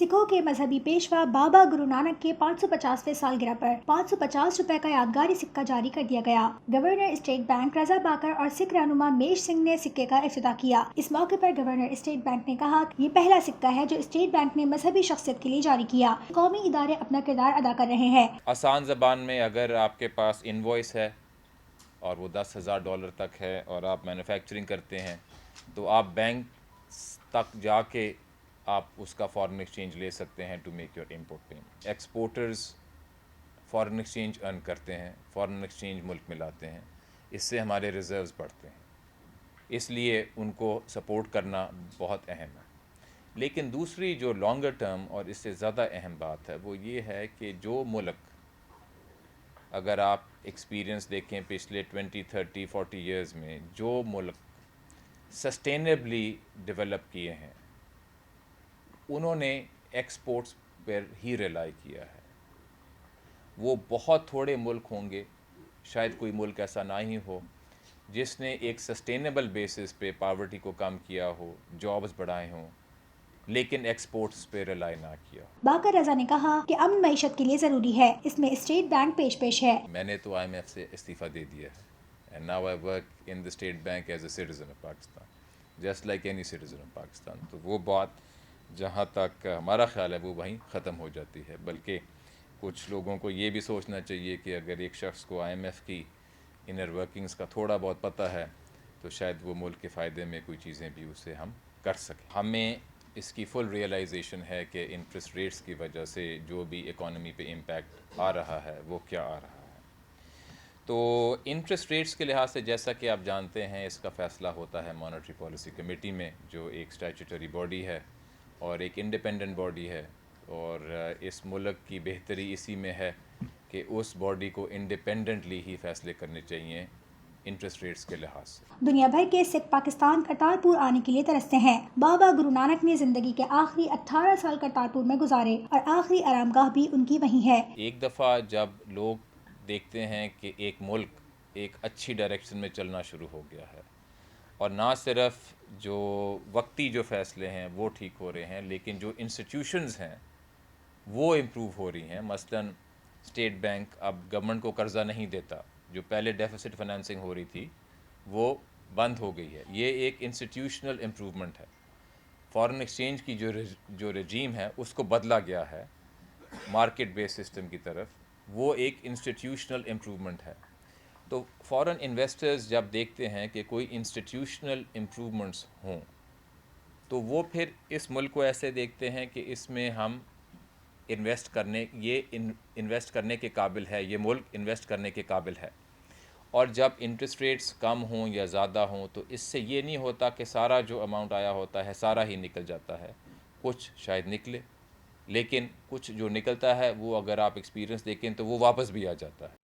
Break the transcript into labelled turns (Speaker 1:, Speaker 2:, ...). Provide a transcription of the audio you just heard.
Speaker 1: سکھوں کے مذہبی پیشوا بابا گرو نانک کے 550ویں سالگرہ پر 550 روپے کا یادگاری سکہ جاری کر دیا گیا۔ گورنر اسٹیٹ بینک رضا باکر اور سکھ رہنما میش سنگھ نے سکے کا افتتاح کیا۔ اس موقع پر گورنر اسٹیٹ بینک نے کہا کہ یہ پہلا سکہ ہے جو اسٹیٹ بینک نے مذہبی شخصیت کے لیے جاری کیا۔ قومی ادارے اپنا کردار ادا کر رہے ہیں۔
Speaker 2: آسان زبان میں اگر آپ کے پاس انوائس ہے اور وہ $10,000 تک ہے اور آپ مینوفیکچرنگ کرتے ہیں تو آپ بینک تک جا کے آپ اس کا فارن ایکسچینج لے سکتے ہیں to make your import payment. Exporters foreign exchange earn کرتے ہیں، فارن ایکسچینج ملک میں لاتے ہیں، اس سے ہمارے ریزروز بڑھتے ہیں، اس لیے ان کو سپورٹ کرنا بہت اہم ہے۔ لیکن دوسری جو لانگر ٹرم اور اس سے زیادہ اہم بات ہے وہ یہ ہے کہ جو ملک، اگر آپ ایکسپیرینس دیکھیں پچھلے 20 30 40 ایئرز میں، جو ملک سسٹینیبلی ڈیولپ کیے ہیں انہوں نے ایکسپورٹس پر ہی ریلائی کیا ہے۔ وہ بہت تھوڑے ملک ہوں گے، شاید کوئی ملک ایسا نہ ہی ہو جس نے ایک سسٹینیبل بیسس پہ پاورٹی کو کم کیا ہو، جابز بڑھائے ہوں، لیکن ایکسپورٹس پہ ریلائی نہ کیا ہو۔
Speaker 1: باکر رضا نے کہا کہ امن معیشت کے لیے ضروری ہے، اس میں اسٹیٹ بینک پیش ہے۔
Speaker 2: میں نے تو IMF سے استعفیٰ دے دیا ہے and now I work in the State Bank as a citizen of Pakistan, just like any citizen of Pakistan۔ تو وہ بات جہاں تک ہمارا خیال ہے وہ وہیں ختم ہو جاتی ہے، بلکہ کچھ لوگوں کو یہ بھی سوچنا چاہیے کہ اگر ایک شخص کو IMF کی انر ورکنگز کا تھوڑا بہت پتہ ہے تو شاید وہ ملک کے فائدے میں کوئی چیزیں بھی اسے ہم کر سکیں۔ ہمیں اس کی فل ریئلائزیشن ہے کہ انٹرسٹ ریٹس کی وجہ سے جو بھی اکانومی پہ امپیکٹ آ رہا ہے وہ کیا آ رہا ہے۔ تو انٹرسٹ ریٹس کے لحاظ سے جیسا کہ آپ جانتے ہیں اس کا فیصلہ ہوتا ہے مانیٹری پالیسی کمیٹی میں، جو ایک اسٹیچوٹری باڈی ہے اور ایک انڈیپینڈنٹ باڈی ہے، اور اس ملک کی بہتری اسی میں ہے کہ اس باڈی کو انڈیپینڈنٹلی ہی فیصلے کرنے چاہیے انٹرسٹ ریٹس کے لحاظ سے۔
Speaker 1: دنیا بھر کے سکھ پاکستان کرتارپور آنے کے لیے ترستے ہیں۔ بابا گرو نانک نے زندگی کے آخری 18 سال کرتارپور میں گزارے اور آخری آرام گاہ بھی ان کی وہیں ہے۔
Speaker 2: ایک دفعہ جب لوگ دیکھتے ہیں کہ ایک ملک ایک اچھی ڈائریکشن میں چلنا شروع ہو گیا ہے، اور نہ صرف جو وقتی جو فیصلے ہیں وہ ٹھیک ہو رہے ہیں لیکن جو انسٹیٹیوشنز ہیں وہ امپروو ہو رہی ہیں، مثلاً اسٹیٹ بینک اب گورنمنٹ کو قرضہ نہیں دیتا، جو پہلے ڈیفیسٹ فنانسنگ ہو رہی تھی وہ بند ہو گئی ہے، یہ ایک انسٹیٹیوشنل امپروومنٹ ہے۔ فارن ایکسچینج کی جو رجیم ہے اس کو بدلا گیا ہے مارکیٹ بیس سسٹم کی طرف، وہ ایک انسٹیٹیوشنل امپروومنٹ ہے۔ تو فارن انویسٹرز جب دیکھتے ہیں کہ کوئی انسٹیٹیوشنل امپروومنٹس ہوں تو وہ پھر اس ملک کو ایسے دیکھتے ہیں کہ اس میں ہم انویسٹ کرنے کے قابل ہے، یہ ملک انویسٹ کرنے کے قابل ہے۔ اور جب انٹرسٹ ریٹس کم ہوں یا زیادہ ہوں تو اس سے یہ نہیں ہوتا کہ سارا جو اماؤنٹ آیا ہوتا ہے سارا ہی نکل جاتا ہے، کچھ شاید نکلے، لیکن کچھ جو نکلتا ہے وہ اگر آپ ایکسپیرینس دیکھیں تو وہ واپس بھی آ جاتا ہے۔